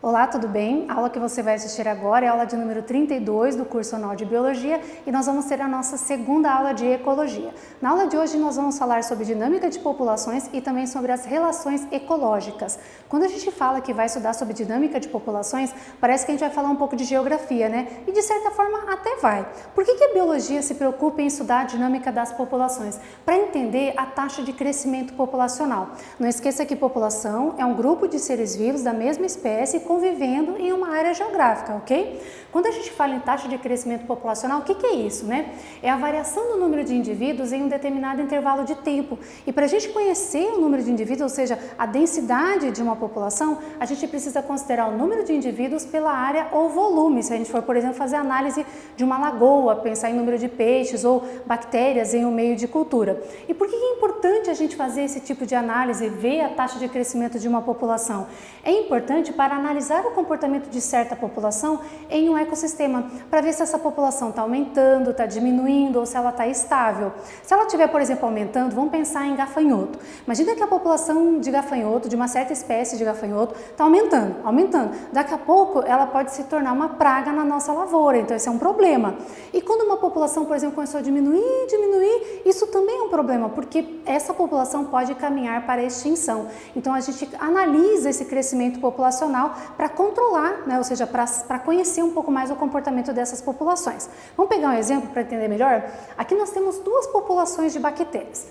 Olá, tudo bem? A aula que você vai assistir agora é a aula de número 32 do curso anual de Biologia e nós vamos ter a nossa segunda aula de Ecologia. Na aula de hoje nós vamos falar sobre dinâmica de populações e também sobre as relações ecológicas. Quando a gente fala que vai estudar sobre dinâmica de populações, parece que a gente vai falar um pouco de geografia, né? E de certa forma até vai. Por que a biologia se preocupa em estudar a dinâmica das populações? Para entender a taxa de crescimento populacional. Não esqueça que população é um grupo de seres vivos da mesma espécie convivendo em uma área geográfica, ok? Quando a gente fala em taxa de crescimento populacional, o que é isso, né? É a variação do número de indivíduos em um determinado intervalo de tempo. E para a gente conhecer o número de indivíduos, ou seja, a densidade de uma população, a gente precisa considerar o número de indivíduos pela área ou volume. Se a gente for, por exemplo, fazer análise de uma lagoa, pensar em número de peixes ou bactérias em um meio de cultura. E por que é importante a gente fazer esse tipo de análise, ver a taxa de crescimento de uma população? É importante para analisar o comportamento de certa população em um ecossistema, para ver se essa população está aumentando, está diminuindo ou se ela está estável. Se ela estiver, por exemplo, aumentando, vamos pensar em gafanhoto. Imagina que a população de gafanhoto, de uma certa espécie de gafanhoto, está aumentando. Daqui a pouco ela pode se tornar uma praga na nossa lavoura, então esse é um problema. E quando uma população, por exemplo, começou a diminuir, isso também é um problema, porque essa população pode caminhar para a extinção. Então a gente analisa esse crescimento populacional para controlar, né, ou seja, para conhecer um pouco mais o comportamento dessas populações. Vamos pegar um exemplo para entender melhor? Aqui nós temos duas populações de bactérias.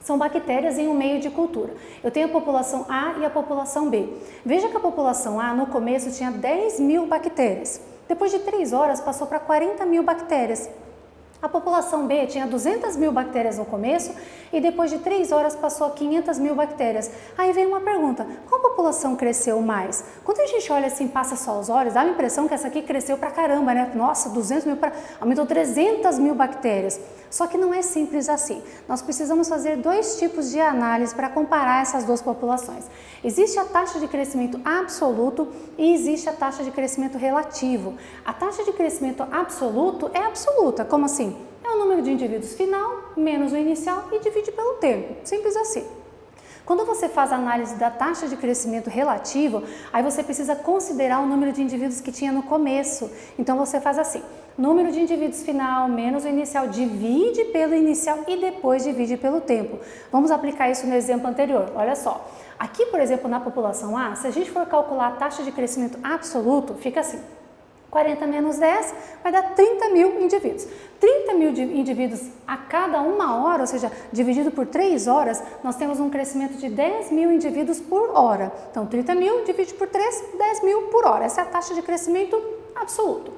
São bactérias em um meio de cultura. Eu tenho a população A e a população B. Veja que a população A no começo tinha 10.000 bactérias. Depois de 3 horas passou para 40.000 bactérias. A população B tinha 200.000 bactérias no começo e depois de 3 horas passou a 500.000 bactérias. Aí vem uma pergunta, qual população cresceu mais? Quando a gente olha assim, passa só os olhos, dá a impressão que essa aqui cresceu pra caramba, né? Nossa, 200.000, aumentou 300.000 bactérias. Só que não é simples assim. Nós precisamos fazer 2 tipos de análise para comparar essas duas populações. Existe a taxa de crescimento absoluto e existe a taxa de crescimento relativo. A taxa de crescimento absoluto é absoluta, como assim? É o número de indivíduos final menos o inicial e divide pelo tempo, simples assim. Quando você faz a análise da taxa de crescimento relativo, aí você precisa considerar o número de indivíduos que tinha no começo. Então você faz assim, número de indivíduos final menos o inicial divide pelo inicial e depois divide pelo tempo. Vamos aplicar isso no exemplo anterior, olha só. Aqui, por exemplo, na população A, se a gente for calcular a taxa de crescimento absoluto, fica assim. 40 menos 10 vai dar 30.000 indivíduos. 30.000 indivíduos a cada 1 hora, ou seja, dividido por 3 horas, nós temos um crescimento de 10.000 indivíduos por hora. Então, 30.000 divide por 3, 10.000 por hora. Essa é a taxa de crescimento absoluto.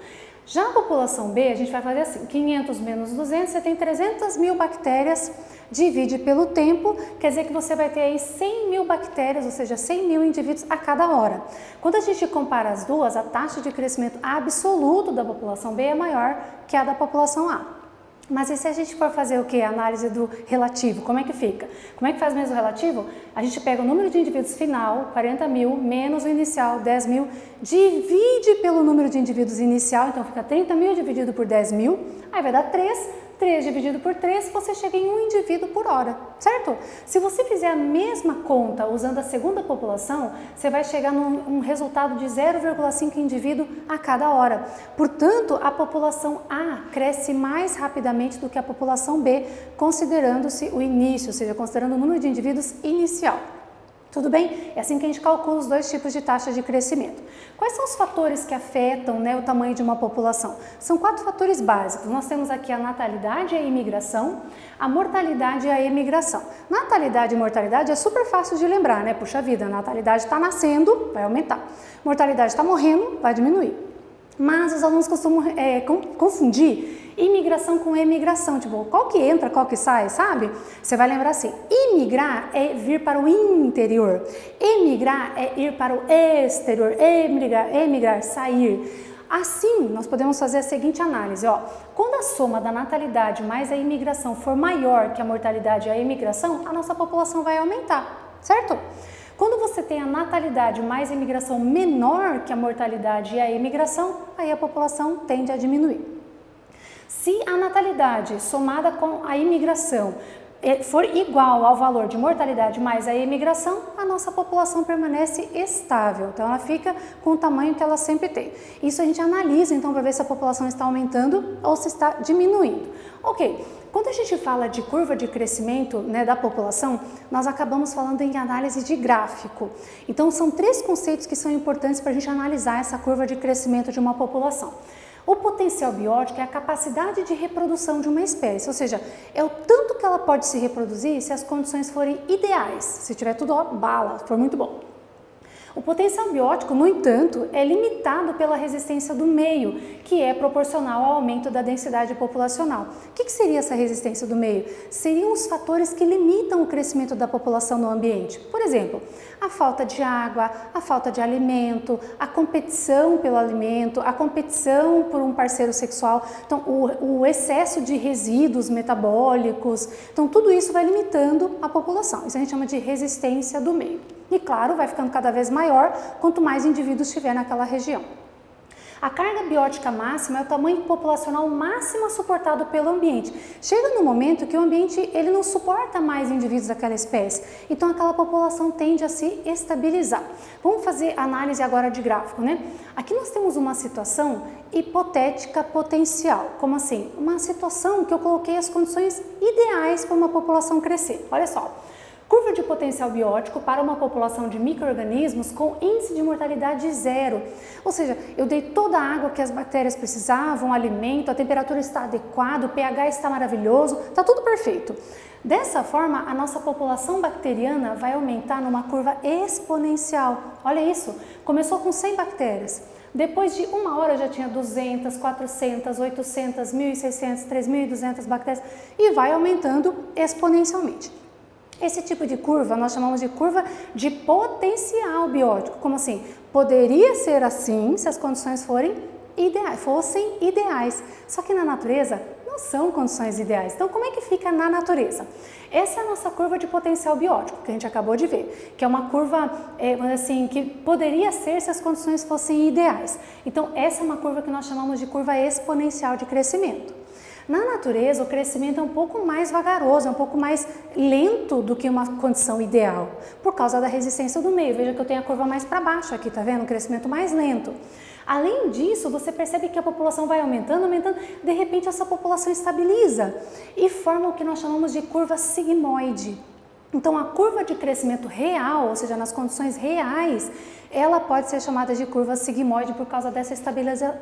Já a população B, a gente vai fazer assim, 500 menos 200, você tem 300.000 bactérias, divide pelo tempo, quer dizer que você vai ter aí 100.000 bactérias, ou seja, 100.000 indivíduos a cada hora. Quando a gente compara as duas, a taxa de crescimento absoluto da população B é maior que a da população A. Mas e se a gente for fazer o que? Análise do relativo, como é que fica? Como é que faz mesmo o relativo? A gente pega o número de indivíduos final, 40.000, menos o inicial, 10.000, divide pelo número de indivíduos inicial, então fica 30.000 dividido por 10.000, aí vai dar 3 dividido por 3, você chega em 1 indivíduo por hora, certo? Se você fizer a mesma conta usando a segunda população, você vai chegar num resultado de 0,5 indivíduo a cada hora. Portanto, a população A cresce mais rapidamente do que a população B, considerando-se o início, ou seja, considerando o número de indivíduos inicial. Tudo bem? É assim que a gente calcula os 2 tipos de taxa de crescimento. Quais são os fatores que afetam, né, o tamanho de uma população? São 4 fatores básicos. Nós temos aqui a natalidade e a imigração, a mortalidade e a emigração. Natalidade e mortalidade é super fácil de lembrar, né? Puxa vida, a natalidade está nascendo, vai aumentar. Mortalidade está morrendo, vai diminuir. Mas os alunos costumam confundir imigração com emigração, tipo, qual que entra, qual que sai, sabe? Você vai lembrar assim, imigrar é vir para o interior, emigrar é ir para o exterior, emigrar, sair. Assim, nós podemos fazer a seguinte análise, ó, quando a soma da natalidade mais a imigração for maior que a mortalidade e a emigração, a nossa população vai aumentar, certo? Quando você tem a natalidade mais a imigração menor que a mortalidade e a emigração, aí a população tende a diminuir. Se a natalidade somada com a imigração for igual ao valor de mortalidade mais a imigração, a nossa população permanece estável. Então, ela fica com o tamanho que ela sempre tem. Isso a gente analisa, então, para ver se a população está aumentando ou se está diminuindo. Ok, quando a gente fala de curva de crescimento, né, da população, nós acabamos falando em análise de gráfico. Então, são 3 conceitos que são importantes para a gente analisar essa curva de crescimento de uma população. O potencial biótico é a capacidade de reprodução de uma espécie, ou seja, é o tanto que ela pode se reproduzir se as condições forem ideais, se tiver tudo bala, for muito bom. O potencial biótico, no entanto, é limitado pela resistência do meio, que é proporcional ao aumento da densidade populacional. O que seria essa resistência do meio? Seriam os fatores que limitam o crescimento da população no ambiente. Por exemplo, a falta de água, a falta de alimento, a competição pelo alimento, a competição por um parceiro sexual, então o excesso de resíduos metabólicos, então tudo isso vai limitando a população. Isso a gente chama de resistência do meio. E claro, vai ficando cada vez maior quanto mais indivíduos tiver naquela região. A carga biótica máxima é o tamanho populacional máximo suportado pelo ambiente. Chega no momento que o ambiente ele não suporta mais indivíduos daquela espécie, então aquela população tende a se estabilizar. Vamos fazer análise agora de gráfico, né? Aqui nós temos uma situação hipotética potencial. Como assim? Uma situação que eu coloquei as condições ideais para uma população crescer. Olha só. Curva de potencial biótico para uma população de micro-organismos com índice de mortalidade 0. Ou seja, eu dei toda a água que as bactérias precisavam, alimento, a temperatura está adequada, o pH está maravilhoso, está tudo perfeito. Dessa forma, a nossa população bacteriana vai aumentar numa curva exponencial. Olha isso, começou com 100 bactérias. Depois de 1 hora já tinha 200, 400, 800, 1.600, 3.200 bactérias e vai aumentando exponencialmente. Esse tipo de curva nós chamamos de curva de potencial biótico. Como assim? Poderia ser assim se as condições fossem ideais. Só que na natureza não são condições ideais. Então, como é que fica na natureza? Essa é a nossa curva de potencial biótico, que a gente acabou de ver, que é uma curva, assim, que poderia ser se as condições fossem ideais. Então, essa é uma curva que nós chamamos de curva exponencial de crescimento. Na natureza, o crescimento é um pouco mais vagaroso, é um pouco mais lento do que uma condição ideal, por causa da resistência do meio. Veja que eu tenho a curva mais para baixo aqui, tá vendo? Um crescimento mais lento. Além disso, você percebe que a população vai aumentando, de repente essa população estabiliza e forma o que nós chamamos de curva sigmoide. Então, a curva de crescimento real, ou seja, nas condições reais, ela pode ser chamada de curva sigmoide por causa dessa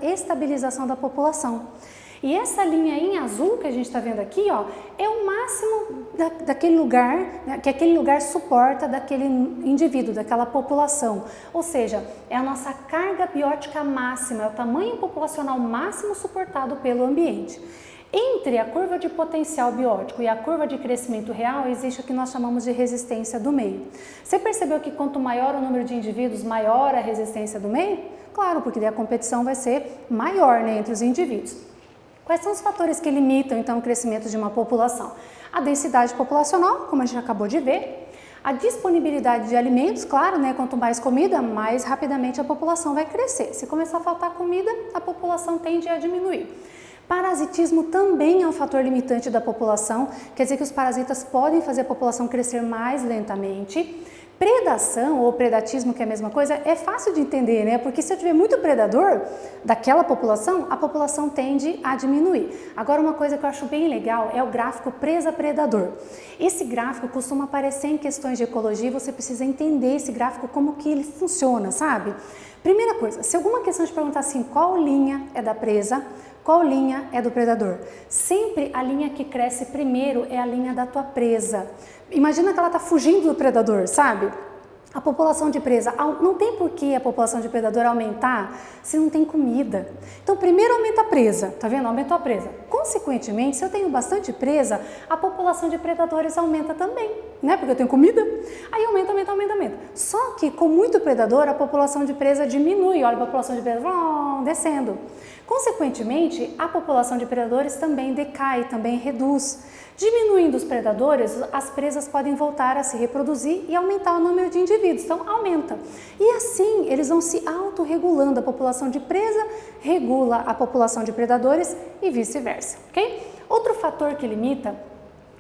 estabilização da população. E essa linha em azul que a gente está vendo aqui, ó, é o máximo daquele lugar, né, que aquele lugar suporta daquele indivíduo, daquela população. Ou seja, é a nossa carga biótica máxima, é o tamanho populacional máximo suportado pelo ambiente. Entre a curva de potencial biótico e a curva de crescimento real, existe o que nós chamamos de resistência do meio. Você percebeu que quanto maior o número de indivíduos, maior a resistência do meio? Claro, porque daí a competição vai ser maior, né, entre os indivíduos. Quais são os fatores que limitam, então, o crescimento de uma população? A densidade populacional, como a gente acabou de ver, a disponibilidade de alimentos, claro, né? Quanto mais comida, mais rapidamente a população vai crescer. Se começar a faltar comida, a população tende a diminuir. Parasitismo também é um fator limitante da população, quer dizer que os parasitas podem fazer a população crescer mais lentamente. Predação ou predatismo, que é a mesma coisa, é fácil de entender, né? Porque se eu tiver muito predador daquela população, a população tende a diminuir. Agora, uma coisa que eu acho bem legal é o gráfico presa-predador. Esse gráfico costuma aparecer em questões de ecologia e você precisa entender esse gráfico, como que ele funciona, sabe? Primeira coisa, se alguma questão te perguntar assim, qual linha é da presa, qual linha é do predador? Sempre a linha que cresce primeiro é a linha da tua presa. Imagina que ela está fugindo do predador, sabe? A população de presa, não tem por que a população de predador aumentar se não tem comida. Então, primeiro aumenta a presa, tá vendo? Aumentou a presa. Consequentemente, se eu tenho bastante presa, a população de predadores aumenta também, né? Porque eu tenho comida. Aí aumenta. Só que com muito predador, a população de presa diminui. Olha a população de presa descendo. Consequentemente, a população de predadores também decai, também reduz. Diminuindo os predadores, as presas podem voltar a se reproduzir e aumentar o número de indivíduos, então aumenta. E assim, eles vão se autorregulando, a população de presa regula a população de predadores e vice-versa, ok? Outro fator que limita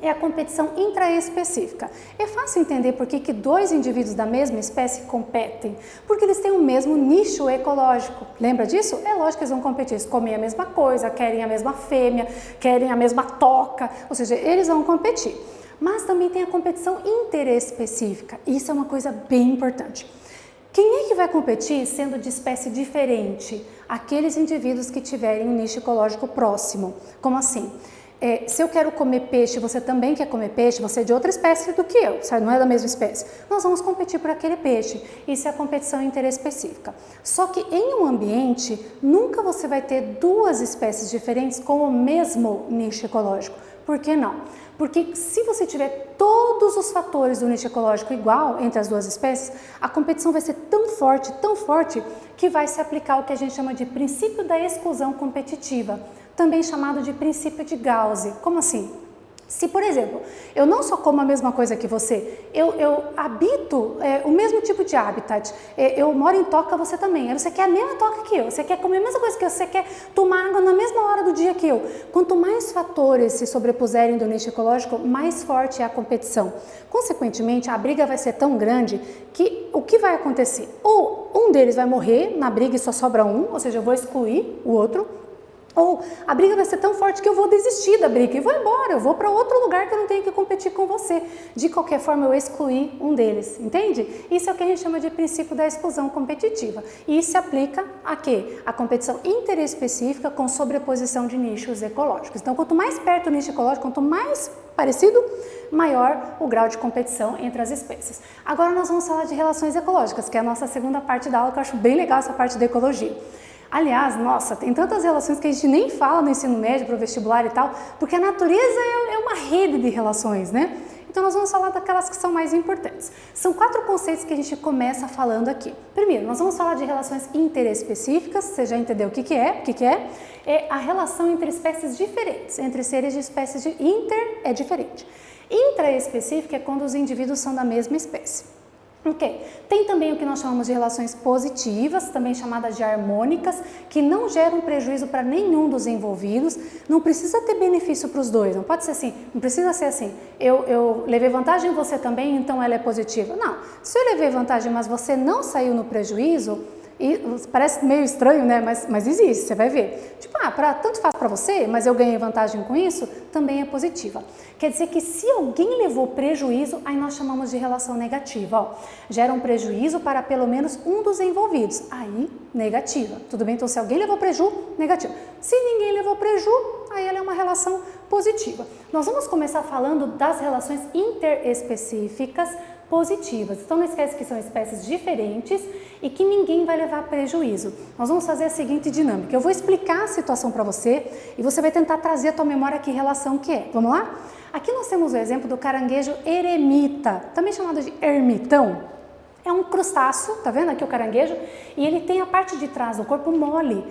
é a competição intraespecífica. É fácil entender por que dois indivíduos da mesma espécie competem, porque eles têm o mesmo nicho ecológico. Lembra disso? É lógico que eles vão competir, eles comem a mesma coisa, querem a mesma fêmea, querem a mesma toca, ou seja, eles vão competir. Mas também tem a competição interespecífica, isso é uma coisa bem importante. Quem é que vai competir sendo de espécie diferente? Aqueles indivíduos que tiverem um nicho ecológico próximo. Como assim? Se eu quero comer peixe, você também quer comer peixe, você é de outra espécie do que eu, certo? Não é da mesma espécie. Nós vamos competir por aquele peixe. Isso é a competição interespecífica. Só que em um ambiente, nunca você vai ter duas espécies diferentes com o mesmo nicho ecológico. Por que não? Porque se você tiver todos os fatores do nicho ecológico igual entre as duas espécies, a competição vai ser tão forte, que vai se aplicar o que a gente chama de princípio da exclusão competitiva, também chamado de princípio de Gauss. Como assim? Se, por exemplo, eu não só como a mesma coisa que você, eu habito o mesmo tipo de habitat, eu moro em toca, você também, você quer a mesma toca que eu, você quer comer a mesma coisa que eu, você quer tomar água na mesma hora do dia que eu. Quanto mais fatores se sobrepuserem do nicho ecológico, mais forte é a competição. Consequentemente, a briga vai ser tão grande que o que vai acontecer? Ou um deles vai morrer na briga e só sobra um, ou seja, eu vou excluir o outro, ou a briga vai ser tão forte que eu vou desistir da briga e vou embora, eu vou para outro lugar que eu não tenho que competir com você. De qualquer forma, eu excluí um deles, entende? Isso é o que a gente chama de princípio da exclusão competitiva. E isso se aplica a quê? A competição interespecífica com sobreposição de nichos ecológicos. Então, quanto mais perto o nicho ecológico, quanto mais parecido, maior o grau de competição entre as espécies. Agora nós vamos falar de relações ecológicas, que é a nossa segunda parte da aula, que eu acho bem legal essa parte da ecologia. Aliás, nossa, tem tantas relações que a gente nem fala no ensino médio, para o vestibular e tal, porque a natureza é uma rede de relações, né? Então nós vamos falar daquelas que são mais importantes. São 4 conceitos que a gente começa falando aqui. Primeiro, nós vamos falar de relações interespecíficas, você já entendeu o que é? É a relação entre espécies diferentes, entre seres de espécies de inter é diferente. Intraespecífica é quando os indivíduos são da mesma espécie. Ok, tem também o que nós chamamos de relações positivas, também chamadas de harmônicas, que não geram prejuízo para nenhum dos envolvidos, não precisa ter benefício para os dois, não pode ser assim, não precisa ser assim, eu levei vantagem em você também, então ela é positiva. Não, se eu levei vantagem, mas você não saiu no prejuízo, e parece meio estranho, né? Mas existe, você vai ver. Tipo, tanto faz para você, mas eu ganhei vantagem com isso, também é positiva. Quer dizer que se alguém levou prejuízo, aí nós chamamos de relação negativa. Ó, gera um prejuízo para pelo menos um dos envolvidos, aí negativa. Tudo bem? Então, se alguém levou prejuízo, negativa. Se ninguém levou prejuízo, aí ela é uma relação positiva. Nós vamos começar falando das relações interespecíficas positivas. Então não esquece que são espécies diferentes e que ninguém vai levar prejuízo. Nós vamos fazer a seguinte dinâmica. Eu vou explicar a situação para você e você vai tentar trazer à tua memória que relação que é. Vamos lá? Aqui nós temos o exemplo do caranguejo eremita, também chamado de ermitão. É um crustáceo, tá vendo aqui o caranguejo? E ele tem a parte de trás do corpo mole.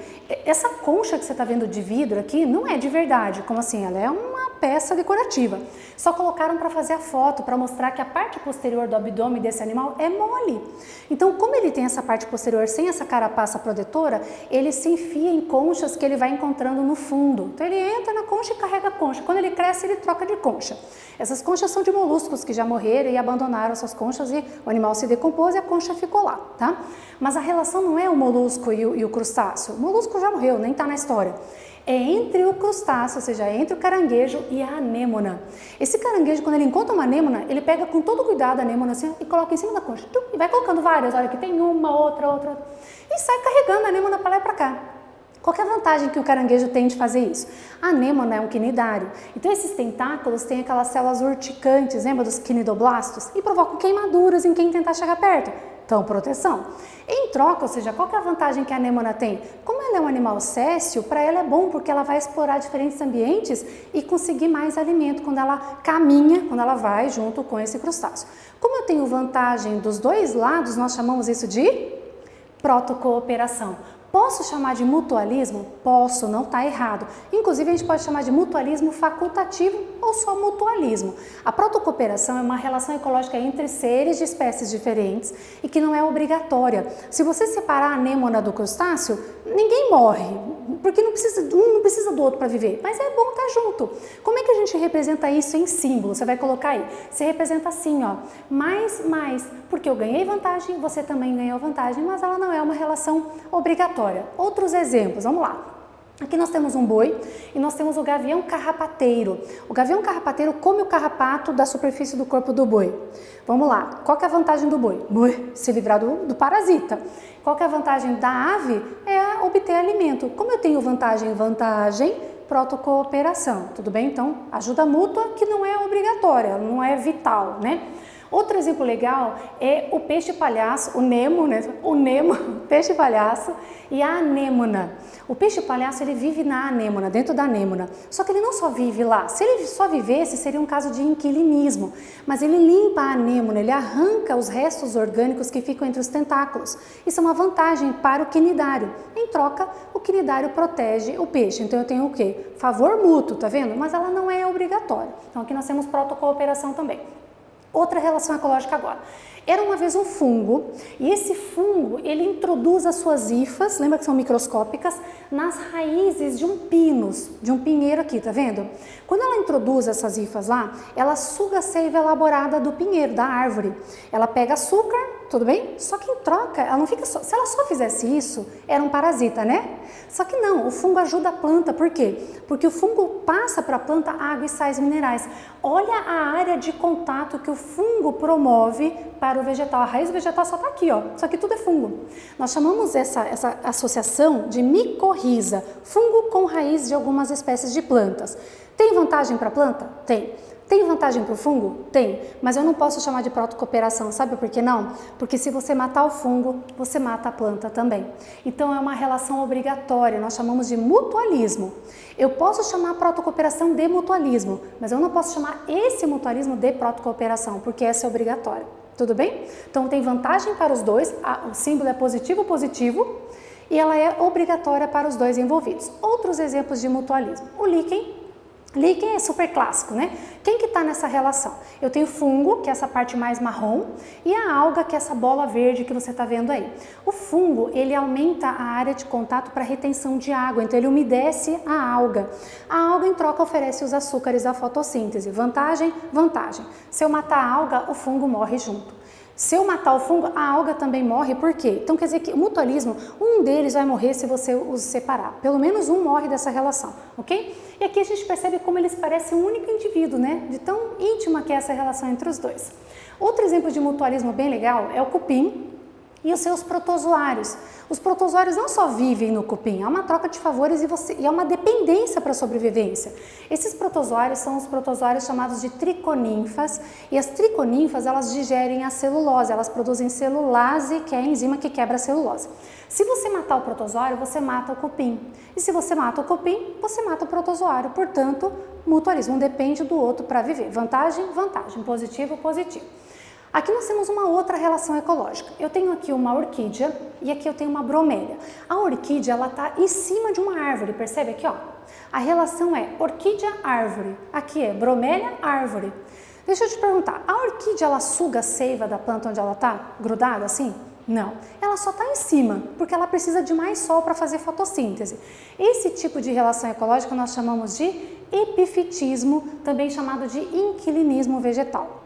Essa concha que você tá vendo de vidro aqui não é de verdade, como assim? Ela é uma peça decorativa. Só colocaram para fazer a foto, para mostrar que a parte posterior do abdômen desse animal é mole. Então, como ele tem essa parte posterior sem essa carapaça protetora, ele se enfia em conchas que ele vai encontrando no fundo. Então, ele entra na concha e carrega a concha. Quando ele cresce, ele troca de concha. Essas conchas são de moluscos que já morreram e abandonaram suas conchas e o animal se decompôs e a concha ficou lá, tá? Mas a relação não é o molusco e o crustáceo. O molusco já morreu, nem tá na história. É entre o crustáceo, ou seja, entre o caranguejo e a anêmona. Esse caranguejo, quando ele encontra uma anêmona, ele pega com todo cuidado a anêmona assim e coloca em cima da concha. E vai colocando várias, olha que tem uma, outra. E sai carregando a anêmona para lá e para cá. Qual que é a vantagem que o caranguejo tem de fazer isso? A anêmona é um quinidário. Então esses tentáculos têm aquelas células urticantes, lembra dos quinidoblastos? E provocam queimaduras em quem tentar chegar perto. Então, proteção. Em troca, ou seja, qual que é a vantagem que a anêmona tem? Como ela é um animal césseo, para ela é bom porque ela vai explorar diferentes ambientes e conseguir mais alimento quando ela caminha, quando ela vai junto com esse crustáceo. Como eu tenho vantagem dos dois lados, nós chamamos isso de protocooperação. Posso chamar de mutualismo? Posso, não está errado. Inclusive, a gente pode chamar de mutualismo facultativo ou só mutualismo. A protocooperação é uma relação ecológica entre seres de espécies diferentes e que não é obrigatória. Se você separar a anêmona do crustáceo, ninguém morre. porque um não precisa do outro para viver, mas é bom estar junto. Como é que a gente representa isso em símbolo? Você vai colocar aí, você representa assim, ó, mais, porque eu ganhei vantagem, você também ganhou vantagem, mas ela não é uma relação obrigatória. Outros exemplos, vamos lá. Aqui nós temos um boi e nós temos o gavião carrapateiro. O gavião carrapateiro come o carrapato da superfície do corpo do boi. Vamos lá, qual que é a vantagem do boi? Se livrar do parasita. Qual que é a vantagem da ave? É obter alimento. Como eu tenho vantagem, protocooperação, tudo bem? Então, ajuda mútua que não é obrigatória, não é vital, né? Outro exemplo legal é o peixe palhaço, o Nemo, né? O Nemo, peixe palhaço e a anêmona. O peixe palhaço, ele vive na anêmona, dentro da anêmona. Só que ele não só vive lá. Se ele só vivesse, seria um caso de inquilinismo. Mas ele limpa a anêmona, ele arranca os restos orgânicos que ficam entre os tentáculos. Isso é uma vantagem para o quinidário. Em troca, o quinidário protege o peixe. Então eu tenho o quê? Favor mútuo, tá vendo? Mas ela não é obrigatória. Então aqui nós temos protocooperação também. Outra relação ecológica agora. Era uma vez um fungo e esse fungo ele introduz as suas hifas, lembra que são microscópicas, nas raízes de um pinus, de um pinheiro aqui, tá vendo? Quando ela introduz essas hifas lá, ela suga a seiva elaborada do pinheiro, da árvore. Ela pega açúcar, tudo bem? Só que em troca, ela não fica só, se ela só fizesse isso, era um parasita, né? Só que não, o fungo ajuda a planta, por quê? Porque o fungo passa para a planta água e sais minerais. Olha a área de contato que o fungo promove para o vegetal. A raiz do vegetal só está aqui, ó. Isso aqui tudo é fungo. Nós chamamos essa associação de micorriza, fungo com raiz de algumas espécies de plantas. Tem vantagem para a planta? Tem. Tem vantagem para o fungo? Tem, mas eu não posso chamar de protocooperação, sabe por que não? Porque se você matar o fungo, você mata a planta também. Então é uma relação obrigatória, nós chamamos de mutualismo. Eu posso chamar protocooperação de mutualismo, mas eu não posso chamar esse mutualismo de protocooperação, porque essa é obrigatória. Tudo bem? Então tem vantagem para os dois, o símbolo é positivo, e ela é obrigatória para os dois envolvidos. Outros exemplos de mutualismo, o líquen. Líquen é super clássico, né? Quem que está nessa relação? Eu tenho fungo, que é essa parte mais marrom, e a alga, que é essa bola verde que você está vendo aí. O fungo, ele aumenta a área de contato para retenção de água, então ele umedece a alga. A alga, em troca, oferece os açúcares da fotossíntese. Vantagem? Se eu matar a alga, o fungo morre junto. Se eu matar o fungo, a alga também morre, por quê? Então quer dizer que o mutualismo, um deles vai morrer se você os separar. Pelo menos um morre dessa relação, ok? E aqui a gente percebe como eles parecem um único indivíduo, né? De tão íntima que é essa relação entre os dois. Outro exemplo de mutualismo bem legal é o cupim e os seus protozoários. Os protozoários não só vivem no cupim, há uma troca de favores e há uma dependência para a sobrevivência. Esses protozoários são os protozoários chamados de triconinfas, e as triconinfas elas digerem a celulose, elas produzem celulase, que é a enzima que quebra a celulose. Se você matar o protozoário, você mata o cupim. E se você mata o cupim, você mata o protozoário. Portanto, mutualismo, um depende do outro para viver. Vantagem, positivo. Aqui nós temos uma outra relação ecológica. Eu tenho aqui uma orquídea e aqui eu tenho uma bromélia. A orquídea, ela está em cima de uma árvore, percebe aqui, ó? A relação é orquídea-árvore. Aqui é bromélia-árvore. Deixa eu te perguntar, a orquídea, ela suga a seiva da planta onde ela está grudada assim? Não, ela só está em cima, porque ela precisa de mais sol para fazer fotossíntese. Esse tipo de relação ecológica nós chamamos de epifitismo, também chamado de inquilinismo vegetal.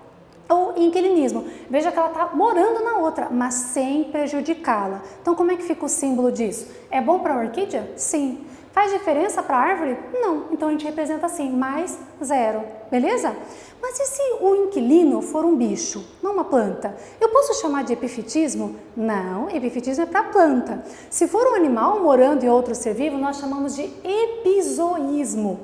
Ou inquilinismo. Veja que ela está morando na outra, mas sem prejudicá-la. Então, como é que fica o símbolo disso? É bom para a orquídea? Sim. Faz diferença para a árvore? Não. Então, a gente representa assim, mais 0. Beleza? Mas e se o inquilino for um bicho, não uma planta? Eu posso chamar de epifitismo? Não, epifitismo é para a planta. Se for um animal morando em outro ser vivo, nós chamamos de epizoísmo.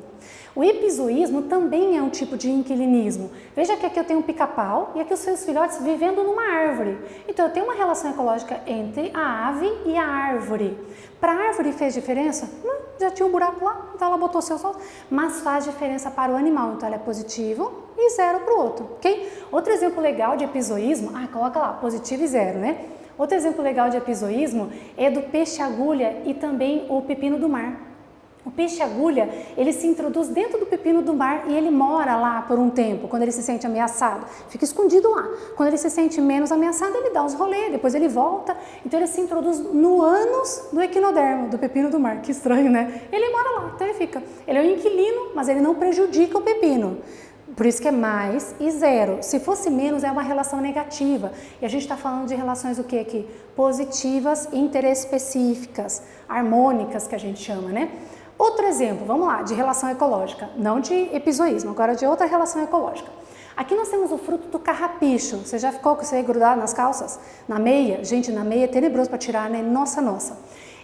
O epizoísmo também é um tipo de inquilinismo. Veja que aqui eu tenho um pica-pau e aqui os seus filhotes vivendo numa árvore. Então eu tenho uma relação ecológica entre a ave e a árvore. Para a árvore fez diferença? Não, já tinha um buraco lá, então ela botou seus ossos. Mas faz diferença para o animal, então ela é positivo e 0 para o outro, ok? Outro exemplo legal de epizoísmo, coloca lá, positivo e 0, né? Outro exemplo legal de epizoísmo é do peixe-agulha e também o pepino do mar. O peixe-agulha, ele se introduz dentro do pepino do mar e ele mora lá por um tempo, quando ele se sente ameaçado. Fica escondido lá. Quando ele se sente menos ameaçado, ele dá uns rolês, depois ele volta. Então ele se introduz no ânus do equinodermo, do pepino do mar. Que estranho, né? Ele mora lá, então ele fica. Ele é um inquilino, mas ele não prejudica o pepino. Por isso que é mais e zero. Se fosse menos, é uma relação negativa. E a gente está falando de relações o que aqui? Positivas, interespecíficas, harmônicas, que a gente chama, né? Outro exemplo, vamos lá, de relação ecológica, não de epizoísmo, agora de outra relação ecológica. Aqui nós temos o fruto do carrapicho. Você já ficou com isso aí grudado nas calças? Na meia? Gente, na meia é tenebroso para tirar, né? Nossa.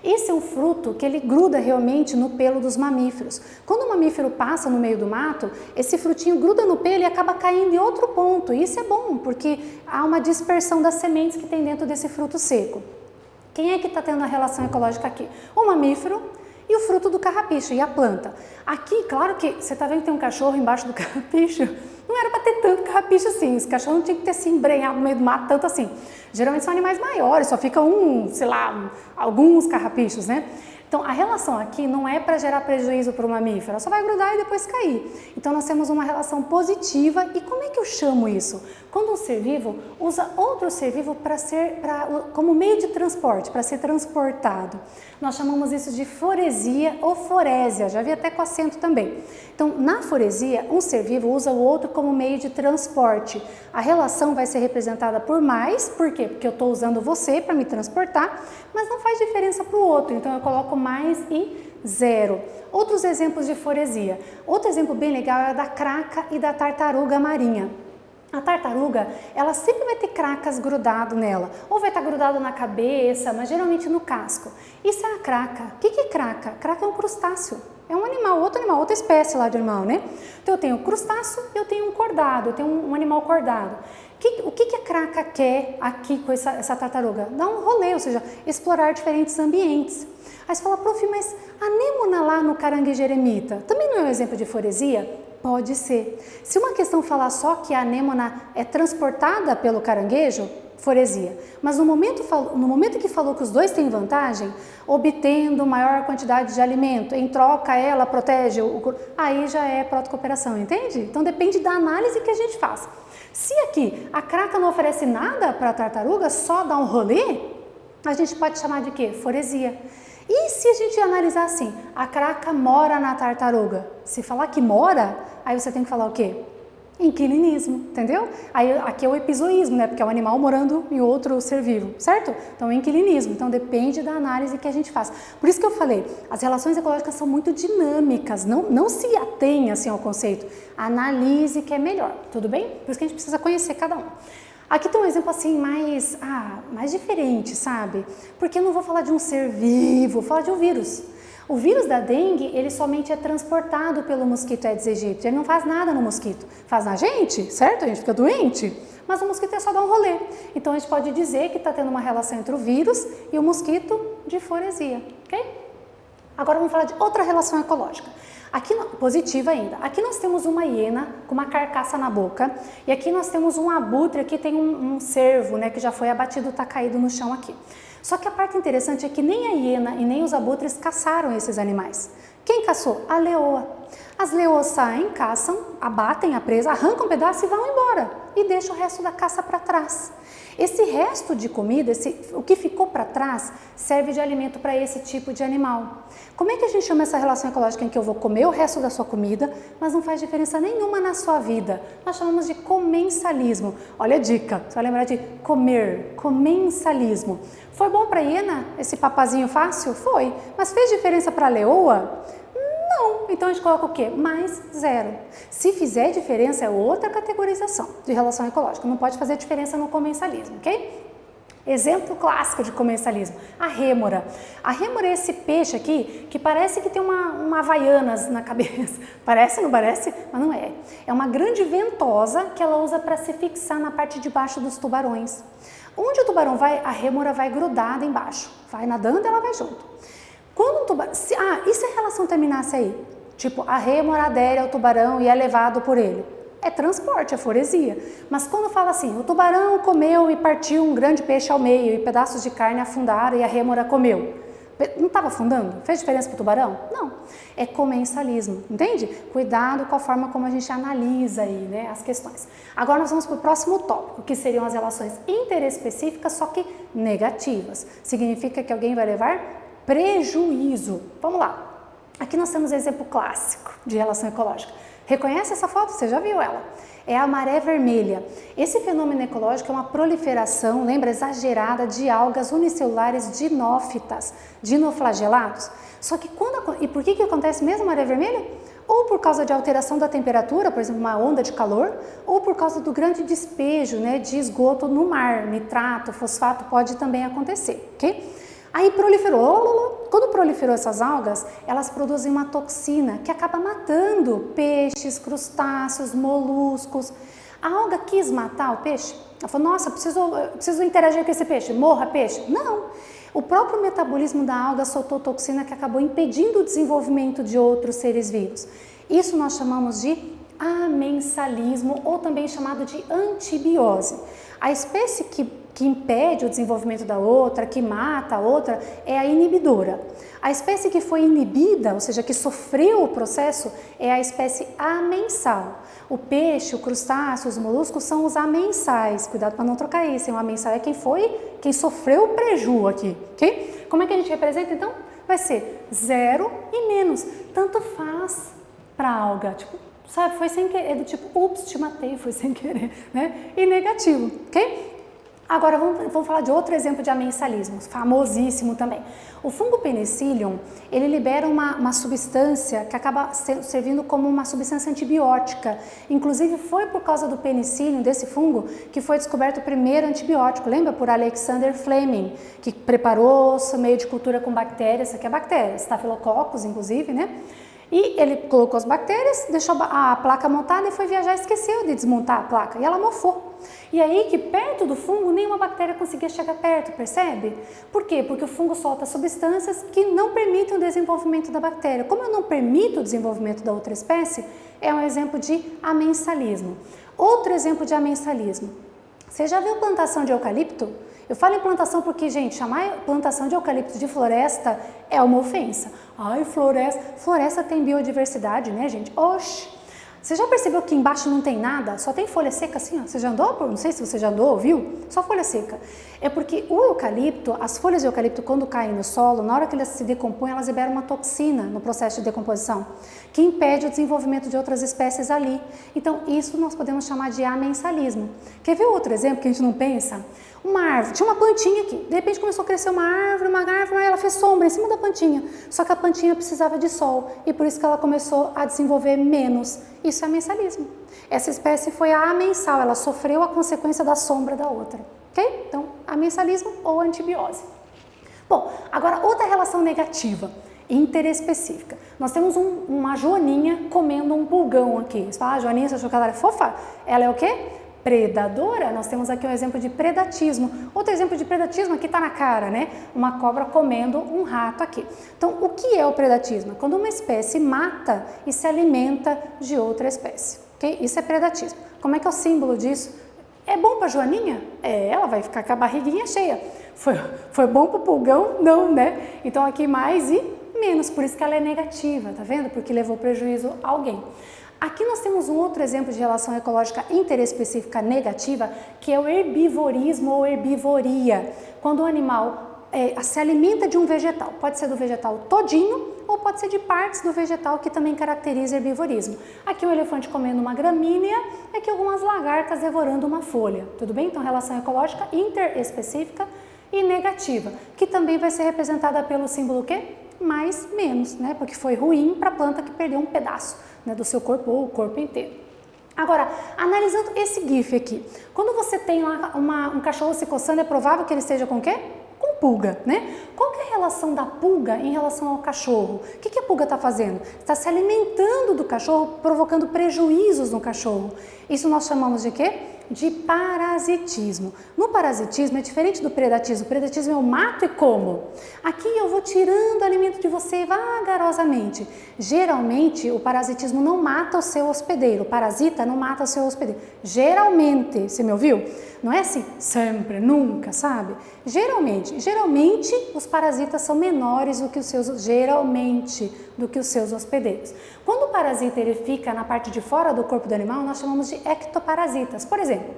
Esse é um fruto que ele gruda realmente no pelo dos mamíferos. Quando o mamífero passa no meio do mato, esse frutinho gruda no pelo e acaba caindo em outro ponto. E isso é bom, porque há uma dispersão das sementes que tem dentro desse fruto seco. Quem é que está tendo a relação ecológica aqui? O mamífero e o fruto do carrapicho, e a planta. Aqui, claro que você está vendo que tem um cachorro embaixo do carrapicho, não era para ter tanto carrapicho assim, esse cachorro não tinha que ter se embrenhado no meio do mato tanto assim. Geralmente são animais maiores, só fica alguns carrapichos, né? Então, a relação aqui não é para gerar prejuízo para o mamífero, ela só vai grudar e depois cair. Então, nós temos uma relação positiva. E como é que eu chamo isso? Quando um ser vivo usa outro ser vivo como meio de transporte, para ser transportado. Nós chamamos isso de foresia ou forésia, já vi até com acento também. Então, na foresia, um ser vivo usa o outro como meio de transporte. A relação vai ser representada por mais, por quê? Porque eu estou usando você para me transportar, mas não faz diferença para o outro, então eu coloco mais e zero. Outros exemplos de foresia. Outro exemplo bem legal é da craca e da tartaruga marinha. A tartaruga, ela sempre vai ter cracas grudado nela, ou vai estar grudado na cabeça, mas geralmente no casco. Isso é a craca. O que é craca? Craca é um crustáceo. É um animal, outra espécie lá de animal, né? Então eu tenho crustáceo e eu tenho um cordado, eu tenho um animal cordado. O que a craca quer aqui com essa tartaruga? Dar um rolê, ou seja, explorar diferentes ambientes. Aí você fala, prof, mas a anêmona lá no caranguejo eremita também não é um exemplo de foresia? Pode ser. Se uma questão falar só que a anêmona é transportada pelo caranguejo, foresia. Mas no momento que falou que os dois têm vantagem, obtendo maior quantidade de alimento, em troca ela protege aí já é protocooperação, entende? Então depende da análise que a gente faz. Se aqui a craca não oferece nada para a tartaruga, só dá um rolê, a gente pode chamar de quê? Foresia. E se a gente analisar assim, a craca mora na tartaruga? Se falar que mora, aí você tem que falar o quê? Inquilinismo, entendeu? Aí aqui é o epizoísmo, né? Porque é um animal morando em outro ser vivo, certo? Então é inquilinismo, então depende da análise que a gente faz. Por isso que eu falei, as relações ecológicas são muito dinâmicas, não se atenha assim ao conceito, analise que é melhor, tudo bem? Por isso que a gente precisa conhecer cada um. Aqui tem um exemplo assim mais diferente, sabe? Porque eu não vou falar de um ser vivo, vou falar de um vírus. O vírus da dengue, ele somente é transportado pelo mosquito Aedes aegypti, ele não faz nada no mosquito. Faz na gente, certo? A gente fica doente, mas o mosquito é só dar um rolê. Então a gente pode dizer que está tendo uma relação entre o vírus e o mosquito de foresia, ok? Agora vamos falar de outra relação ecológica. Aqui, positiva ainda. Aqui nós temos uma hiena com uma carcaça na boca e aqui nós temos um abutre, aqui tem um cervo, né, que já foi abatido, está caído no chão aqui. Só que a parte interessante é que nem a hiena e nem os abutres caçaram esses animais. Quem caçou? A leoa. As leoas saem, caçam, abatem a presa, arrancam um pedaço e vão embora. E deixam o resto da caça para trás. Esse resto de comida, o que ficou para trás, serve de alimento para esse tipo de animal. Como é que a gente chama essa relação ecológica em que eu vou comer o resto da sua comida, mas não faz diferença nenhuma na sua vida? Nós chamamos de comensalismo. Olha a dica, você vai lembrar de comer, comensalismo. Foi bom para a hiena esse papazinho fácil? Foi. Mas fez diferença para a leoa? Não. Então a gente coloca o quê? Mais zero. Se fizer diferença, é outra categorização de relação ecológica. Não pode fazer diferença no comensalismo, ok? Exemplo clássico de comensalismo, a rêmora. A rêmora é esse peixe aqui que parece que tem uma havaianas na cabeça. Parece, não parece? Mas não é. É uma grande ventosa que ela usa para se fixar na parte de baixo dos tubarões. Onde o tubarão vai, a rêmora vai grudada embaixo. Vai nadando, ela vai junto. Quando um tubarão... e se a relação terminasse aí? Tipo, a rêmora adere ao tubarão e é levado por ele. É transporte, é foresia. Mas quando fala assim, o tubarão comeu e partiu um grande peixe ao meio e pedaços de carne afundaram e a rêmora comeu. Não estava afundando? Fez diferença para o tubarão? Não. É comensalismo, entende? Cuidado com a forma como a gente analisa aí, né, as questões. Agora nós vamos para o próximo tópico, que seriam as relações interespecíficas, só que negativas. Significa que alguém vai levar prejuízo. Vamos lá. Aqui nós temos um exemplo clássico de relação ecológica. Reconhece essa foto? Você já viu ela? É a maré vermelha. Esse fenômeno ecológico é uma proliferação, lembra, exagerada de algas unicelulares dinófitas, dinoflagelados. Só que e por que acontece mesmo a maré vermelha? Ou por causa de alteração da temperatura, por exemplo, uma onda de calor, ou por causa do grande despejo, né, de esgoto no mar, nitrato, fosfato, pode também acontecer, ok? Aí proliferou, quando proliferou essas algas, elas produzem uma toxina que acaba matando peixes, crustáceos, moluscos. A alga quis matar o peixe? Ela falou, nossa, preciso interagir com esse peixe, morra peixe. Não, o próprio metabolismo da alga soltou toxina que acabou impedindo o desenvolvimento de outros seres vivos. Isso nós chamamos de amensalismo ou também chamado de antibiose. A espécie que impede o desenvolvimento da outra, que mata a outra, é a inibidora. A espécie que foi inibida, ou seja, que sofreu o processo, é a espécie amensal. O peixe, o crustáceo, os moluscos são os amensais. Cuidado para não trocar isso. O amensal é quem sofreu o preju aqui, ok? Como é que a gente representa então? Vai ser 0 e menos. Tanto faz para a alga, tipo, sabe, foi sem querer, do tipo, ups, te matei, foi sem querer, né? E negativo, ok? Agora vamos falar de outro exemplo de amensalismo, famosíssimo também. O fungo Penicillium, ele libera uma substância que acaba servindo como uma substância antibiótica. Inclusive foi por causa do penicillium, desse fungo, que foi descoberto o primeiro antibiótico, lembra? Por Alexander Fleming, que preparou o meio de cultura com bactérias, isso aqui é bactéria, Staphylococcus inclusive, né? E ele colocou as bactérias, deixou a placa montada e foi viajar e esqueceu de desmontar a placa. E ela mofou. E aí que perto do fungo nenhuma bactéria conseguia chegar perto, percebe? Por quê? Porque o fungo solta substâncias que não permitem o desenvolvimento da bactéria. Como eu não permito o desenvolvimento da outra espécie, é um exemplo de amensalismo. Outro exemplo de amensalismo. Você já viu plantação de eucalipto? Eu falo em plantação porque, gente, chamar plantação de eucalipto de floresta é uma ofensa. Ai, floresta tem biodiversidade, né, gente? Oxi! Você já percebeu que embaixo não tem nada? Só tem folha seca assim, ó. Você já andou? Não sei se você já andou, viu? Só folha seca. É porque o eucalipto, as folhas de eucalipto, quando caem no solo, na hora que elas se decompõem, elas liberam uma toxina no processo de decomposição, que impede o desenvolvimento de outras espécies ali. Então, isso nós podemos chamar de amensalismo. Quer ver outro exemplo que a gente não pensa? Uma árvore, tinha uma plantinha aqui, de repente começou a crescer uma árvore, ela fez sombra em cima da plantinha, só que a plantinha precisava de sol e por isso que ela começou a desenvolver menos. Isso é amensalismo. Essa espécie foi a amensal, ela sofreu a consequência da sombra da outra, ok? Então, amensalismo ou antibiose. Bom, agora outra relação negativa, interespecífica. Nós temos uma joaninha comendo um pulgão aqui. Você fala, joaninha, você achou que ela é fofa? Ela é o quê? Predadora. Nós temos aqui um exemplo de predatismo. Outro exemplo de predatismo aqui está na cara, né? Uma cobra comendo um rato aqui. Então, o que é o predatismo? Quando uma espécie mata e se alimenta de outra espécie, ok? Isso é predatismo. Como é que é o símbolo disso? É bom para a joaninha? Ela vai ficar com a barriguinha cheia. Foi bom para o pulgão? Não, né? Então, aqui mais e menos, por isso que ela é negativa, tá vendo? Porque levou prejuízo a alguém. Aqui nós temos um outro exemplo de relação ecológica interespecífica negativa, que é o herbivorismo ou herbivoria, quando o animal se alimenta de um vegetal, pode ser do vegetal todinho ou pode ser de partes do vegetal, que também caracteriza herbivorismo. Aqui um elefante comendo uma gramínea, aqui algumas lagartas devorando uma folha, tudo bem? Então relação ecológica interespecífica e negativa, que também vai ser representada pelo símbolo quê? Mais, menos, né? Porque foi ruim para a planta que perdeu um pedaço, né, do seu corpo ou o corpo inteiro. Agora, analisando esse GIF aqui, quando você tem um cachorro se coçando, é provável que ele esteja com o quê? Com pulga, né? Qual que é a relação da pulga em relação ao cachorro? O que a pulga está fazendo? Está se alimentando do cachorro, provocando prejuízos no cachorro. Isso nós chamamos de quê? de parasitismo. No parasitismo é diferente do predatismo. O predatismo eu mato e como. Aqui eu vou tirando o alimento de você vagarosamente. Geralmente o parasitismo não mata o seu hospedeiro. O parasita não mata o seu hospedeiro. Geralmente, você me ouviu? Não é assim sempre, nunca, sabe? Geralmente os parasitas são menores do que os seus, do que os seus hospedeiros. Quando o parasita ele fica na parte de fora do corpo do animal, nós chamamos de ectoparasitas. Por exemplo,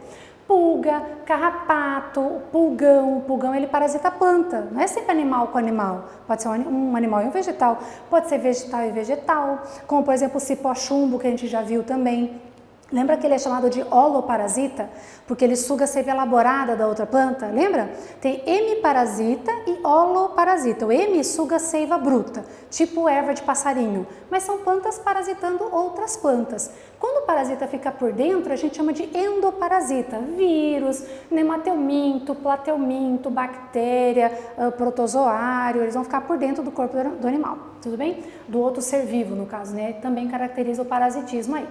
pulga, carrapato, pulgão. O pulgão ele parasita a planta, não é sempre animal com animal. Pode ser um animal e um vegetal, pode ser vegetal e vegetal, como por exemplo o cipó-chumbo que a gente já viu também. Lembra que ele é chamado de holoparasita? Porque ele suga a seiva elaborada da outra planta, lembra? Tem hemiparasita e holoparasita. O hemi suga a seiva bruta, tipo erva de passarinho, mas são plantas parasitando outras plantas. Quando o parasita fica por dentro, a gente chama de endoparasita. Vírus, nemateuminto, plateuminto, bactéria, protozoário, eles vão ficar por dentro do corpo do animal, tudo bem? Do outro ser vivo, no caso, né? Também caracteriza o parasitismo aí.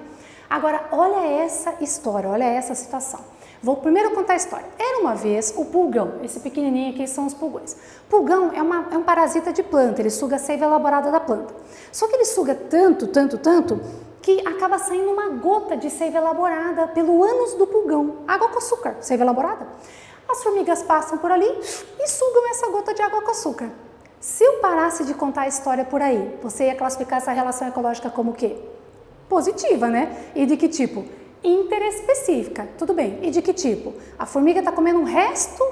Agora, olha essa história, olha essa situação. Vou primeiro contar a história. Era uma vez o pulgão, esse pequenininho aqui são os pulgões. Pulgão é um parasita de planta, ele suga a seiva elaborada da planta. Só que ele suga tanto, que acaba saindo uma gota de seiva elaborada pelo ânus do pulgão. Água com açúcar, seiva elaborada. As formigas passam por ali e sugam essa gota de água com açúcar. Se eu parasse de contar a história por aí, você ia classificar essa relação ecológica como o quê? Positiva, né? E de que tipo? Interespecífica, tudo bem. E de que tipo? A formiga está comendo um resto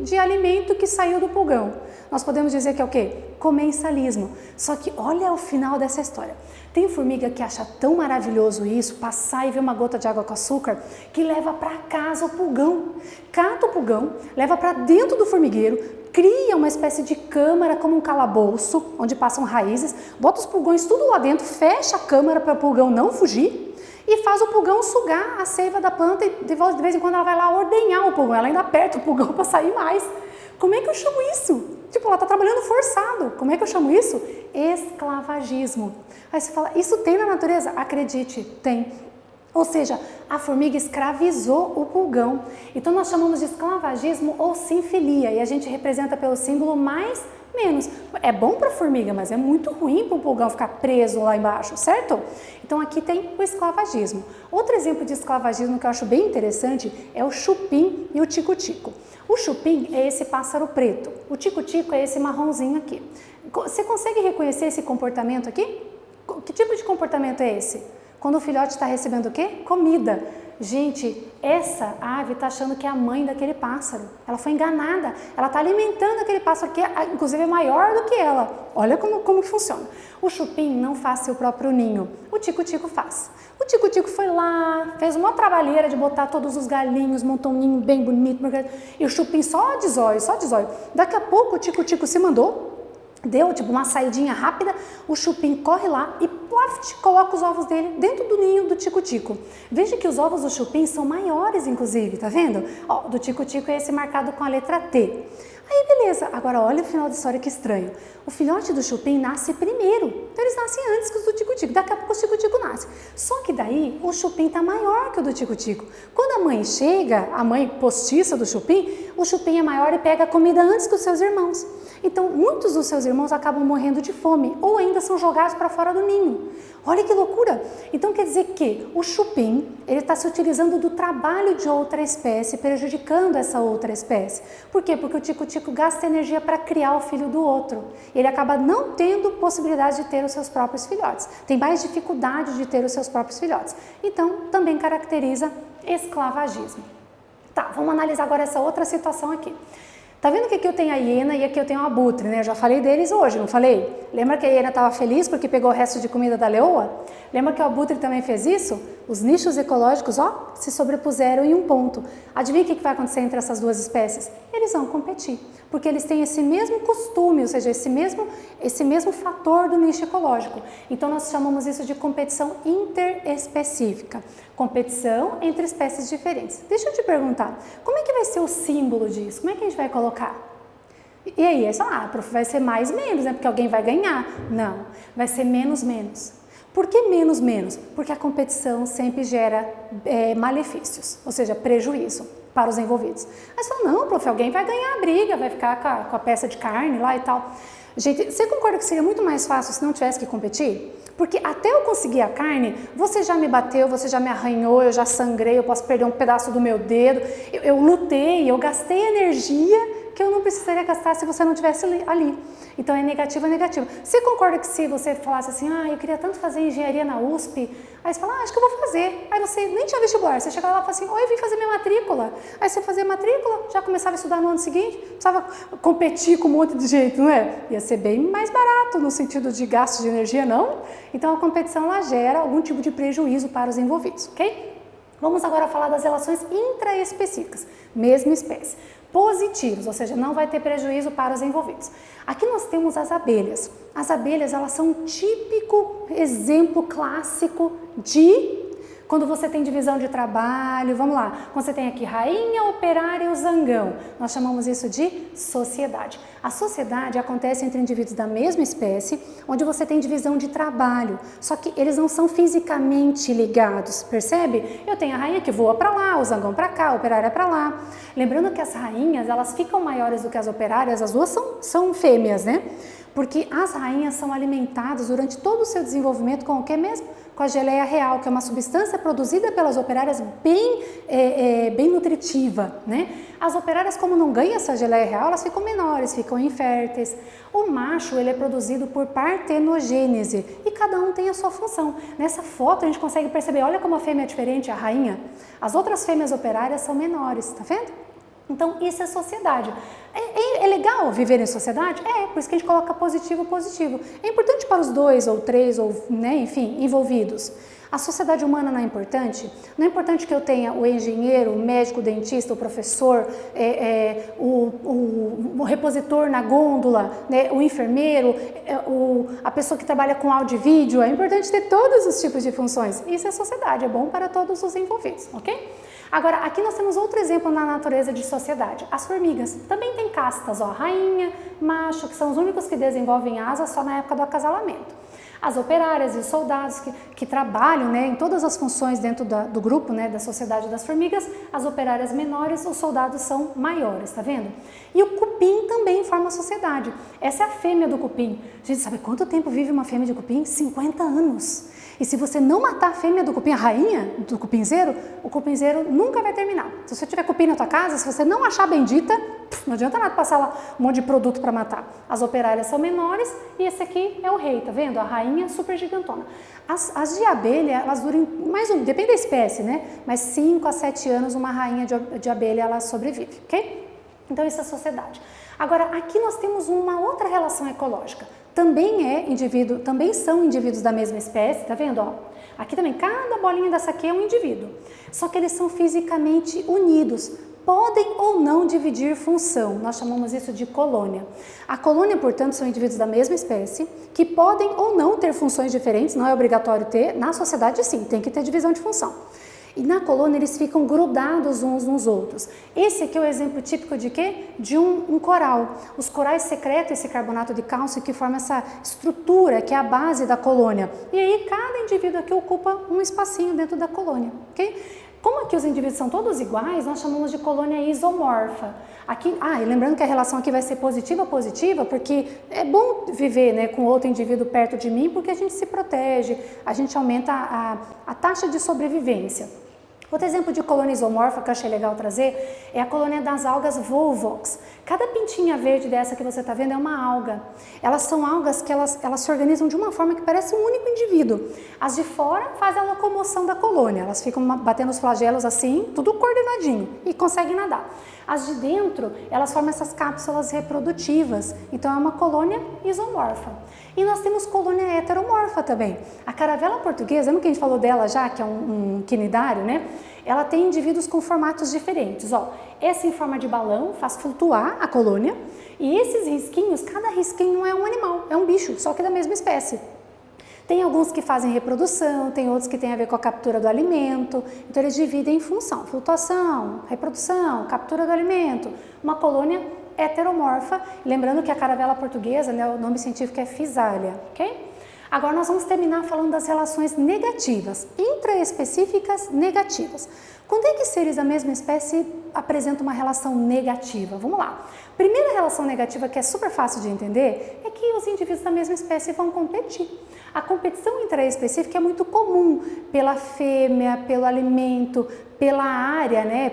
de alimento que saiu do pulgão. Nós podemos dizer que é o quê? Comensalismo. Só que olha o final dessa história. Tem formiga que acha tão maravilhoso isso, passar e ver uma gota de água com açúcar, que leva para casa o pulgão. Cata o pulgão, leva para dentro do formigueiro, cria uma espécie de câmara como um calabouço, onde passam raízes, bota os pulgões tudo lá dentro, fecha a câmara para o pulgão não fugir e faz o pulgão sugar a seiva da planta e de vez em quando ela vai lá ordenhar o pulgão, ela ainda aperta o pulgão para sair mais. Como é que eu chamo isso? Tipo, ela está trabalhando forçado. Como é que eu chamo isso? Esclavagismo. Aí você fala, isso tem na natureza? Acredite, tem. Ou seja, a formiga escravizou o pulgão. Então nós chamamos de esclavagismo ou sinfilia e a gente representa pelo símbolo mais menos. É bom para a formiga, mas é muito ruim para o pulgão ficar preso lá embaixo, certo? Então aqui tem o esclavagismo. Outro exemplo de esclavagismo que eu acho bem interessante é o chupim e o tico-tico. O chupim é esse pássaro preto, o tico-tico é esse marronzinho aqui. Você consegue reconhecer esse comportamento aqui? Que tipo de comportamento é esse? Quando o filhote está recebendo o quê? Comida. Gente, essa ave está achando que é a mãe daquele pássaro. Ela foi enganada. Ela está alimentando aquele pássaro que, inclusive, é maior do que ela. Olha como funciona. O chupim não faz seu próprio ninho. O tico-tico faz. O tico-tico foi lá, fez uma trabalheira de botar todos os galinhos, montou um ninho bem bonito. E o chupim só de zóio. Daqui a pouco o tico-tico se mandou. Deu tipo uma saidinha rápida, o chupim corre lá e ploft, coloca os ovos dele dentro do ninho do tico-tico. Veja que os ovos do chupim são maiores, inclusive, tá vendo? Ó, do tico-tico é esse marcado com a letra T. Aí beleza, agora olha o final da história que estranho. O filhote do chupim nasce primeiro, então eles nascem antes que os do tico-tico, daqui a pouco o tico-tico nasce. Só que daí o chupim tá maior que o do tico-tico. Quando a mãe chega, a mãe postiça do chupim, o chupim é maior e pega a comida antes que os seus irmãos. Então, muitos dos seus irmãos acabam morrendo de fome ou ainda são jogados para fora do ninho. Olha que loucura! Então, quer dizer que o chupim, ele está se utilizando do trabalho de outra espécie, prejudicando essa outra espécie. Por quê? Porque o tico-tico gasta energia para criar o filho do outro. Ele acaba não tendo possibilidade de ter os seus próprios filhotes. Tem mais dificuldade de ter os seus próprios filhotes. Então, também caracteriza esclavagismo. Tá, vamos analisar agora essa outra situação aqui. Tá vendo que aqui eu tenho a hiena e aqui eu tenho o abutre, né? Eu já falei deles hoje, não falei? Lembra que a hiena estava feliz porque pegou o resto de comida da leoa? Lembra que o abutre também fez isso? Os nichos ecológicos, ó, se sobrepuseram em um ponto. Adivinha o que vai acontecer entre essas duas espécies? Eles vão competir, porque eles têm esse mesmo costume, ou seja, esse mesmo fator do nicho ecológico. Então nós chamamos isso de competição interespecífica. Competição entre espécies diferentes. Deixa eu te perguntar, como é que vai ser o símbolo disso? Como é que a gente vai colocar? E aí, prof, vai ser mais menos, né? Porque alguém vai ganhar. Não, vai ser menos menos. Por que menos? Porque a competição sempre gera malefícios, ou seja, prejuízo para os envolvidos. Aí você fala, não, prof, alguém vai ganhar a briga, vai ficar com a peça de carne lá e tal. Gente, você concorda que seria muito mais fácil se não tivesse que competir? Porque até eu conseguir a carne, você já me bateu, você já me arranhou, eu já sangrei, eu posso perder um pedaço do meu dedo, eu lutei, eu gastei energia que eu não precisaria gastar se você não estivesse ali. Então é negativo, é negativo. Você concorda que se você falasse assim, eu queria tanto fazer engenharia na USP, aí você fala, acho que eu vou fazer. Aí você nem tinha vestibular, você chegava lá e falava assim, eu vim fazer minha matrícula. Aí você fazia matrícula, já começava a estudar no ano seguinte, precisava competir com um monte de gente, não é? Ia ser bem mais barato no sentido de gasto de energia, não? Então a competição ela gera algum tipo de prejuízo para os envolvidos, ok? Vamos agora falar das relações intraespecíficas, mesma espécie. Positivos, ou seja, não vai ter prejuízo para os envolvidos. Aqui nós temos as abelhas. As abelhas, elas são um típico exemplo clássico de quando você tem divisão de trabalho, vamos lá, quando você tem aqui rainha, operária e o zangão, nós chamamos isso de sociedade. A sociedade acontece entre indivíduos da mesma espécie, onde você tem divisão de trabalho, só que eles não são fisicamente ligados, percebe? Eu tenho a rainha que voa para lá, o zangão para cá, a operária para lá. Lembrando que as rainhas, elas ficam maiores do que as operárias, as duas são fêmeas, né? Porque as rainhas são alimentadas durante todo o seu desenvolvimento com o que mesmo? Com a geleia real, que é uma substância produzida pelas operárias bem nutritiva, né? As operárias, como não ganham essa geleia real, elas ficam menores, ficam inférteis. O macho, ele é produzido por partenogênese e cada um tem a sua função. Nessa foto a gente consegue perceber, olha como a fêmea é diferente, a rainha. As outras fêmeas operárias são menores, tá vendo? Então, isso é sociedade. É legal viver em sociedade? Por isso que a gente coloca positivo. É importante para os dois ou três, ou, né, enfim, envolvidos. A sociedade humana não é importante? Não é importante que eu tenha o engenheiro, o médico, o dentista, o professor, o repositor na gôndola, né, o enfermeiro, a pessoa que trabalha com áudio e vídeo. É importante ter todos os tipos de funções. Isso é sociedade, é bom para todos os envolvidos, ok? Agora, aqui nós temos outro exemplo na natureza de sociedade. As formigas também têm castas, ó, rainha, macho, que são os únicos que desenvolvem asas só na época do acasalamento. As operárias e os soldados que trabalham, né, em todas as funções dentro do grupo, né, da sociedade das formigas, as operárias menores, os soldados são maiores, tá vendo? E o cupim também forma sociedade. Essa é a fêmea do cupim. Gente, sabe quanto tempo vive uma fêmea de cupim? 50 anos. E se você não matar a fêmea do cupim, a rainha do cupinzeiro, o cupinzeiro nunca vai terminar. Se você tiver cupim na tua casa, se você não achar bendita, não adianta nada passar lá um monte de produto para matar. As operárias são menores e esse aqui é o rei, tá vendo? A rainha super gigantona. As de abelha, elas duram depende da espécie, né? Mas 5 a 7 anos uma rainha de abelha ela sobrevive, ok? Então isso é sociedade. Agora, aqui nós temos uma outra relação ecológica. Também são indivíduos da mesma espécie, tá vendo? Ó, aqui também, cada bolinha dessa aqui é um indivíduo. Só que eles são fisicamente unidos. Podem ou não dividir função, nós chamamos isso de colônia. A colônia, portanto, são indivíduos da mesma espécie, que podem ou não ter funções diferentes, não é obrigatório ter, na sociedade sim, tem que ter divisão de função. E na colônia eles ficam grudados uns nos outros. Esse aqui é o exemplo típico de quê? De um coral. Os corais secretam esse carbonato de cálcio que forma essa estrutura que é a base da colônia. E aí cada indivíduo aqui ocupa um espacinho dentro da colônia, ok? Como aqui os indivíduos são todos iguais, nós chamamos de colônia isomorfa. Aqui, e lembrando que a relação aqui vai ser positiva, porque é bom viver, né, com outro indivíduo perto de mim, porque a gente se protege, a gente aumenta a taxa de sobrevivência. Outro exemplo de colônia isomorfa que eu achei legal trazer é a colônia das algas Volvox. Cada pintinha verde dessa que você está vendo é uma alga. Elas são algas que elas se organizam de uma forma que parece um único indivíduo. As de fora fazem a locomoção da colônia, elas ficam batendo os flagelos assim, tudo coordenadinho e conseguem nadar. As de dentro, elas formam essas cápsulas reprodutivas, então é uma colônia isomorfa. E nós temos colônia heteromorfa também. A caravela portuguesa, lembra que a gente falou dela já, que é um quinidário, né? Ela tem indivíduos com formatos diferentes. Ó, esse em forma de balão faz flutuar a colônia e esses risquinhos, cada risquinho é um animal, é um bicho, só que da mesma espécie. Tem alguns que fazem reprodução, tem outros que têm a ver com a captura do alimento, então eles dividem em função, flutuação, reprodução, captura do alimento, uma colônia heteromorfa, lembrando que a caravela portuguesa, né, o nome científico é Physalia, ok? Agora nós vamos terminar falando das relações negativas, intraespecíficas negativas. Quando é que seres da mesma espécie apresentam uma relação negativa? Vamos lá. Primeira relação negativa, que é super fácil de entender, é que os indivíduos da mesma espécie vão competir. A competição intraespecífica é muito comum pela fêmea, pelo alimento, pela área, né,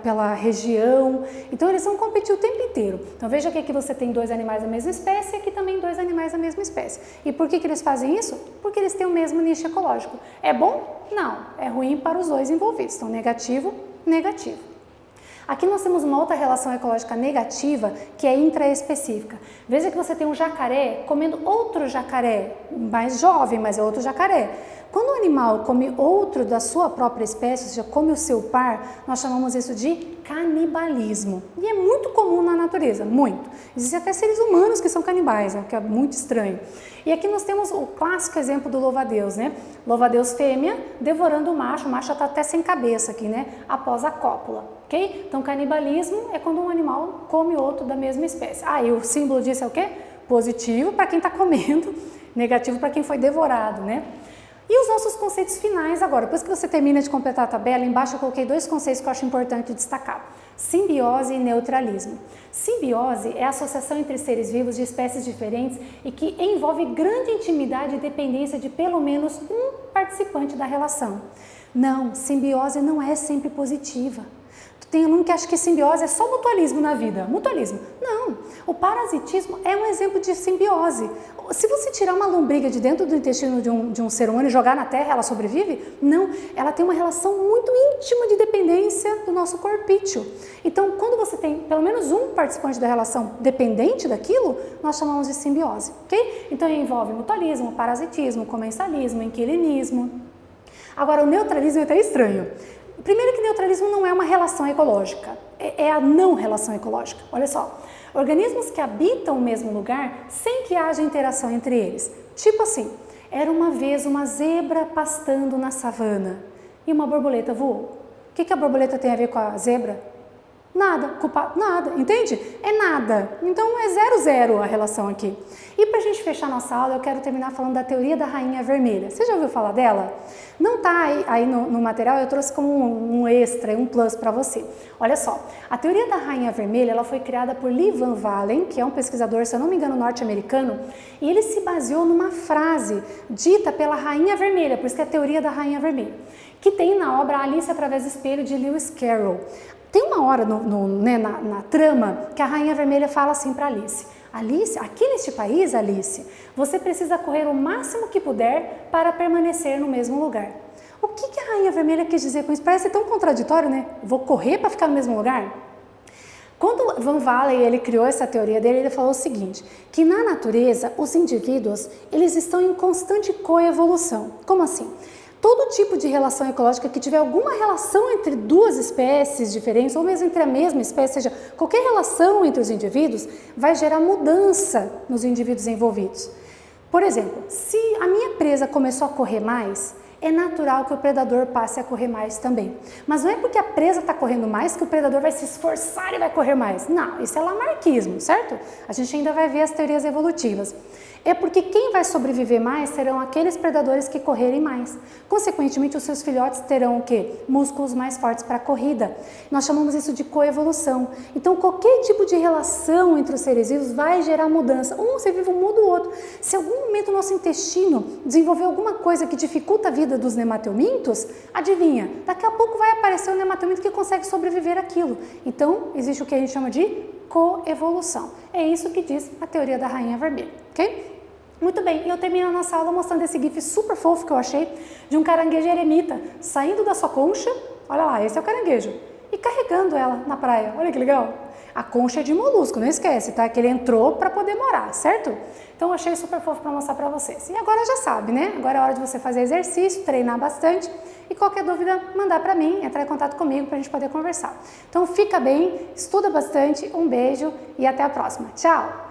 pela região. Então eles vão competir o tempo inteiro. Então veja que aqui você tem 2 animais da mesma espécie e aqui também 2 animais da mesma espécie. E por que eles fazem isso? Porque eles têm o mesmo nicho ecológico. É bom? Não. É ruim para os 2 envolvidos. Então negativo, negativo. Aqui nós temos uma outra relação ecológica negativa, que é intraespecífica. Veja que você tem um jacaré comendo outro jacaré, mais jovem, mas é outro jacaré. Quando um animal come outro da sua própria espécie, ou seja, come o seu par, nós chamamos isso de canibalismo. E é muito comum na natureza, muito. Existem até seres humanos que são canibais, né, que é muito estranho. E aqui nós temos o clássico exemplo do louva-a-Deus, né? Louva-a-Deus fêmea devorando o macho já está até sem cabeça aqui, né? Após a cópula, ok? Então canibalismo é quando um animal come outro da mesma espécie. E o símbolo disso é o quê? Positivo para quem está comendo, negativo para quem foi devorado, né? E os nossos conceitos finais agora, depois que você termina de completar a tabela, embaixo eu coloquei 2 conceitos que eu acho importante destacar. Simbiose e neutralismo. Simbiose é a associação entre seres vivos de espécies diferentes e que envolve grande intimidade e dependência de pelo menos um participante da relação. Não, simbiose não é sempre positiva. Tem aluno que acha que simbiose é só mutualismo na vida. Mutualismo. Não. O parasitismo é um exemplo de simbiose. Se você tirar uma lombriga de dentro do intestino de um ser humano e jogar na terra, ela sobrevive? Não. Ela tem uma relação muito íntima de dependência do nosso corpício. Então, quando você tem pelo menos um participante da relação dependente daquilo, nós chamamos de simbiose. Ok? Então, envolve mutualismo, parasitismo, comensalismo, inquilinismo. Agora, o neutralismo é até estranho. Primeiro que neutralismo não é uma relação ecológica, é a não relação ecológica. Olha só, organismos que habitam o mesmo lugar sem que haja interação entre eles. Tipo assim, era uma vez uma zebra pastando na savana e uma borboleta voou. O que a borboleta tem a ver com a zebra? Nada, nada, entende? É nada. Então é 0-0 a relação aqui. E para a gente fechar nossa aula, eu quero terminar falando da teoria da rainha vermelha. Você já ouviu falar dela? Não está aí no material, eu trouxe como um extra, um plus para você. Olha só, a teoria da rainha vermelha ela foi criada por Lee Van Valen, que é um pesquisador, se eu não me engano, norte-americano, e ele se baseou numa frase dita pela rainha vermelha, por isso que é a teoria da rainha vermelha, que tem na obra Alice através do espelho de Lewis Carroll. Tem uma hora na trama que a rainha vermelha fala assim para Alice: Alice, aqui neste país, Alice, você precisa correr o máximo que puder para permanecer no mesmo lugar. O que a rainha vermelha quis dizer com isso? Parece tão contraditório, né? Vou correr para ficar no mesmo lugar? Quando Van Valen ele criou essa teoria dele, ele falou o seguinte, que na natureza os indivíduos eles estão em constante coevolução. Como assim? Todo tipo de relação ecológica que tiver alguma relação entre 2 espécies diferentes, ou mesmo entre a mesma espécie, seja, qualquer relação entre os indivíduos, vai gerar mudança nos indivíduos envolvidos. Por exemplo, se a minha presa começou a correr mais, é natural que o predador passe a correr mais também. Mas não é porque a presa está correndo mais que o predador vai se esforçar e vai correr mais. Não, isso é lamarquismo, certo? A gente ainda vai ver as teorias evolutivas. É porque quem vai sobreviver mais serão aqueles predadores que correrem mais. Consequentemente, os seus filhotes terão o quê? Músculos mais fortes para a corrida. Nós chamamos isso de coevolução. Então, qualquer tipo de relação entre os seres vivos vai gerar mudança. Um ser vivo muda o outro. Se em algum momento o nosso intestino desenvolver alguma coisa que dificulta a vida dos nematelmintos, adivinha? Daqui a pouco vai aparecer um nematelminto que consegue sobreviver àquilo. Então, existe o que a gente chama de coevolução. É isso que diz a teoria da rainha vermelha, ok? Muito bem, e eu termino a nossa aula mostrando esse gif super fofo que eu achei de um caranguejo eremita saindo da sua concha, olha lá, esse é o caranguejo, e carregando ela na praia, olha que legal. A concha é de molusco, não esquece, tá? Que ele entrou para poder morar, certo? Então eu achei super fofo para mostrar para vocês. E agora já sabe, né? Agora é hora de você fazer exercício, treinar bastante e qualquer dúvida mandar para mim, entrar em contato comigo para a gente poder conversar. Então fica bem, estuda bastante, um beijo e até a próxima. Tchau!